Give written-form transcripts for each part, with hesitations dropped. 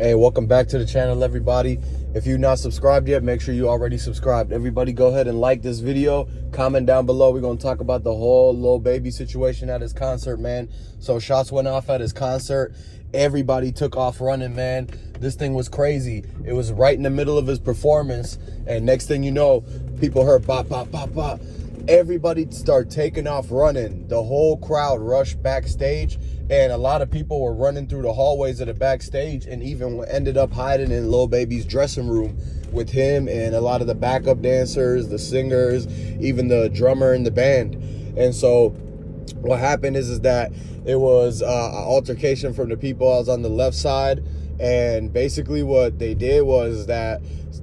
Hey, welcome back to the channel, everybody. If you're not subscribed yet, make sure you already subscribed. Everybody go ahead and like this video, comment down below. We're going to talk about the whole Lil Baby situation at his concert, man. So shots went off at his concert. Everybody took off running, man. This thing was crazy. It was right in the middle of his performance, and next thing you know, people heard bop, bop, bop, bop. Everybody started taking off running. The whole crowd rushed backstage, and a lot of people were running through the hallways of the backstage and even ended up hiding in Lil Baby's dressing room with him and a lot of the backup dancers, the singers, even the drummer in the band. And so what happened is that it was an altercation from the people. I was on the left side, and basically what they did was that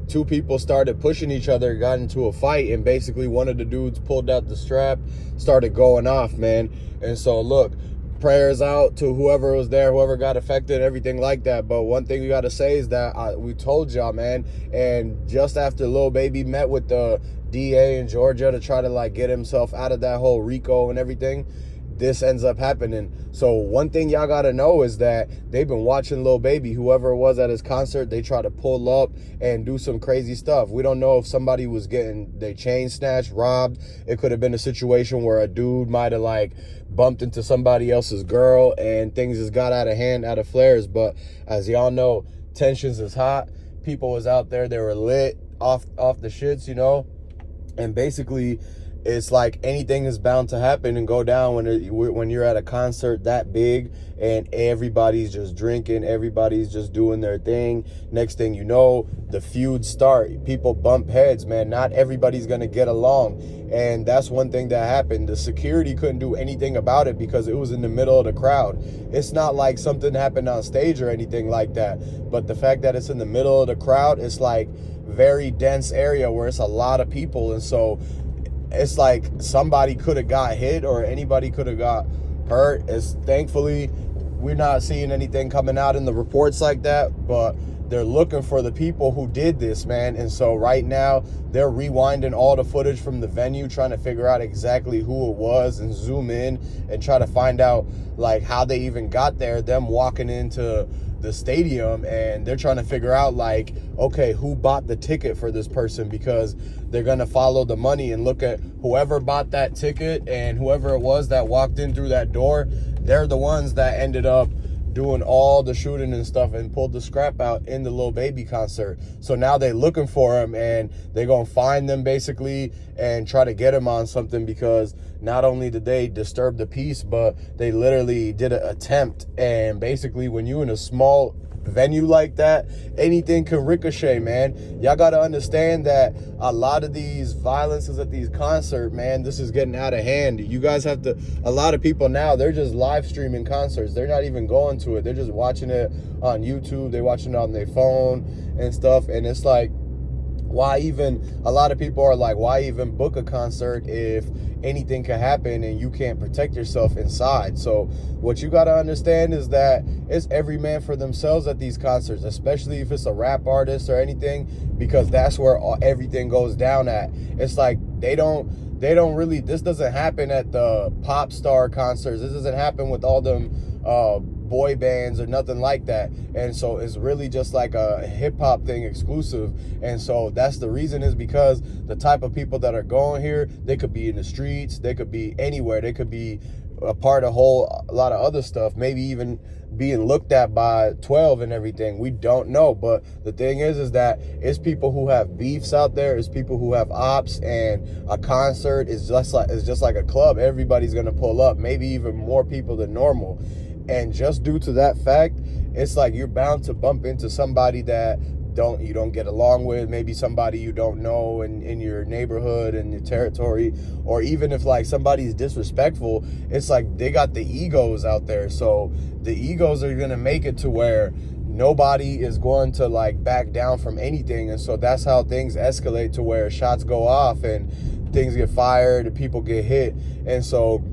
two people started pushing each other, got into a fight, and basically one of the dudes pulled out the strap, started going off, man. And so look, prayers out to whoever was there, whoever got affected, everything like that. But one thing we got to say is that we told y'all, man, and just after Lil Baby met with the DA in Georgia to try to like get himself out of that whole RICO and everything, this ends up happening. So one thing y'all gotta know is that they've been watching Lil Baby. Whoever it was at his concert, they try to pull up and do some crazy stuff. We don't know if somebody was getting their chain snatched, robbed. It could have been a situation where a dude might have like bumped into somebody else's girl and things just got out of hand, out of flares. But as y'all know, tensions is hot. People was out there, they were lit off the shits, you know. And basically, it's like anything is bound to happen and go down when you're at a concert that big and everybody's just drinking, everybody's just doing their thing. Next thing you know, the feuds start. People bump heads, man. Not everybody's going to get along. And that's one thing that happened. The security couldn't do anything about it because it was in the middle of the crowd. It's not like something happened on stage or anything like that. But the fact that it's in the middle of the crowd, it's like very dense area where it's a lot of people. And so it's like somebody could have got hit or anybody could have got hurt. It's thankfully we're not seeing anything coming out in the reports like that, but they're looking for the people who did this, man. And so right now they're rewinding all the footage from the venue, trying to figure out exactly who it was and zoom in and try to find out like how they even got there, them walking into the stadium, and they're trying to figure out like, okay, who bought the ticket for this person, because they're going to follow the money and look at whoever bought that ticket, and whoever it was that walked in through that door, they're the ones that ended up doing all the shooting and stuff and pulled the scrap out in the Lil Baby concert. So now they're looking for him, and they're going to find them basically and try to get him on something, because not only did they disturb the peace, but they literally did an attempt. And basically when you in a small venue like that, anything can ricochet, man. Y'all got to understand that a lot of these violences at these concerts, man, this is getting out of hand. You guys have to, a lot of people now, they're just live streaming concerts. They're not even going to it. They're just watching it on YouTube. They're watching it on their phone and stuff. And it's like, why even, a lot of people are like, why even book a concert if anything can happen and you can't protect yourself inside? So what you got to understand is that it's every man for themselves at these concerts, especially if it's a rap artist or anything, because that's where everything goes down at. It's like they don't really, this doesn't happen at the pop star concerts. This doesn't happen with all them boy bands or nothing like that. And so it's really just like a hip-hop thing exclusive. And so that's the reason, is because the type of people that are going here, they could be in the streets, they could be anywhere, they could be a part of a lot of other stuff, maybe even being looked at by 12 and everything. We don't know. But the thing is that it's people who have beefs out there, it's people who have ops, and a concert is just like a club. Everybody's gonna pull up, maybe even more people than normal. And just due to that fact, it's like you're bound to bump into somebody that you don't get along with, maybe somebody you don't know in your neighborhood and your territory, or even if like somebody's disrespectful, it's like they got the egos out there. So the egos are going to make it to where nobody is going to like back down from anything. And so that's how things escalate to where shots go off and things get fired and people get hit. And so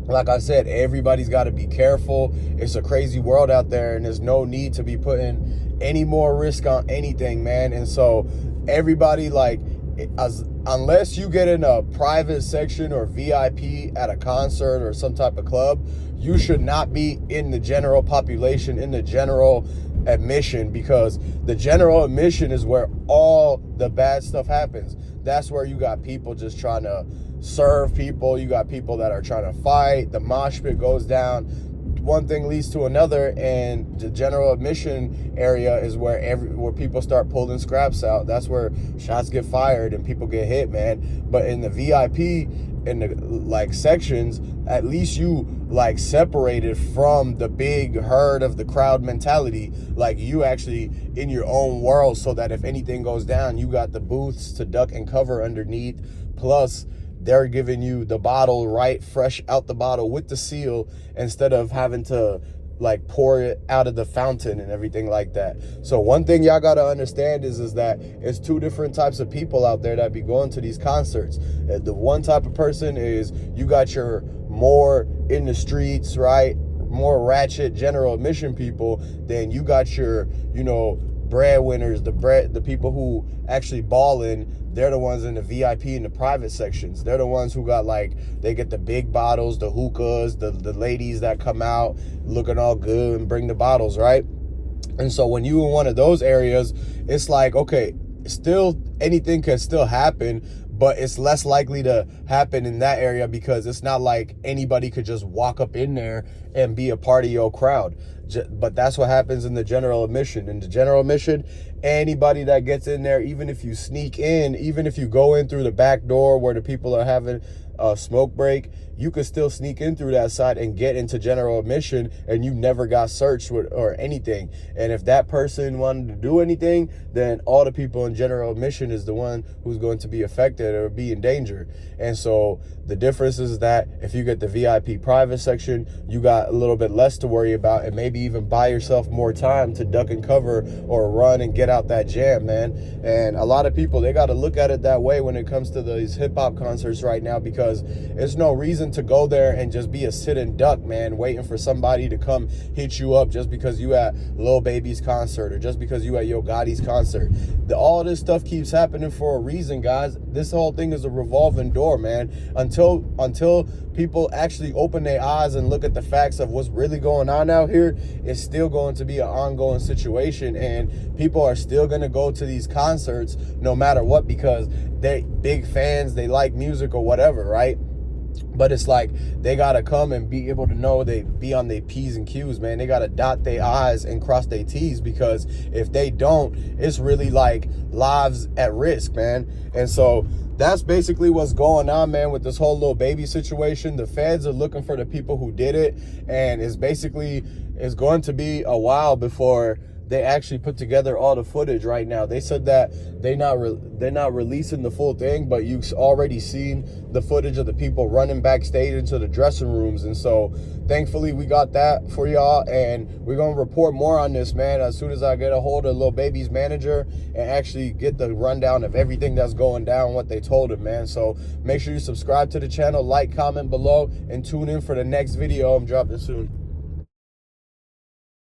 like I said, everybody's got to be careful. It's a crazy world out there, and there's no need to be putting any more risk on anything, man. And so everybody, like, unless you get in a private section or VIP at a concert or some type of club, you should not be in the general population, in the general admission, because the general admission is where all the bad stuff happens. That's where you got people just trying to serve people. You got people that are trying to fight. The mosh pit goes down. One thing leads to another, and the general admission area is where people start pulling scraps out. That's where shots get fired and people get hit, man. But in the VIP, in the like sections, at least you like separated from the big herd of the crowd mentality. Like you actually in your own world, so that if anything goes down, you got the booths to duck and cover underneath. Plus, they're giving you the bottle right fresh out the bottle with the seal, instead of having to like pour it out of the fountain and everything like that. So one thing y'all gotta understand is that it's two different types of people out there that be going to these concerts. The one type of person is, you got your more in the streets, right, more ratchet general admission people. Then you got your, you know, breadwinners, the people who actually ballin'. They're the ones in the VIP and the private sections. They're the ones who got like, they get the big bottles, the hookahs, the ladies that come out looking all good and bring the bottles, right? And so when you in one of those areas, it's like, okay, still anything can still happen, but it's less likely to happen in that area, because it's not like anybody could just walk up in there and be a part of your crowd. But that's what happens in the general admission. In the general admission, anybody that gets in there, even if you sneak in, even if you go in through the back door where the people are having a smoke break, you could still sneak in through that side and get into general admission, and you never got searched or anything. And if that person wanted to do anything, then all the people in general admission is the one who's going to be affected or be in danger. And so the difference is that if you get the VIP private section, you got a little bit less to worry about, and maybe even buy yourself more time to duck and cover or run and get out that jam, man. And a lot of people, they got to look at it that way when it comes to these hip-hop concerts right now, because there's no reason to go there and just be a sit and duck, man, waiting for somebody to come hit you up just because you at Lil Baby's concert, or just because you at Yo Gotti's concert. All this stuff keeps happening for a reason, guys. This whole thing is a revolving door, man. Until people actually open their eyes and look at the facts of what's really going on out here, it's still going to be an ongoing situation, and people are still going to go to these concerts no matter what, because they big fans, they like music or whatever, right? But it's like, they gotta come and be able to know they be on their P's and Q's, man. They gotta dot their I's and cross their T's, because if they don't, it's really like lives at risk, man. And so that's basically what's going on, man, with this whole Lil Baby situation. The feds are looking for the people who did it, and it's going to be a while before they actually put together all the footage right now. They said that they're not releasing the full thing, but you've already seen the footage of the people running backstage into the dressing rooms. And so thankfully we got that for y'all, and we're going to report more on this, man, as soon as I get a hold of Lil Baby's manager and actually get the rundown of everything that's going down, what they told him, man. So make sure you subscribe to the channel, like, comment below, and tune in for the next video I'm dropping soon.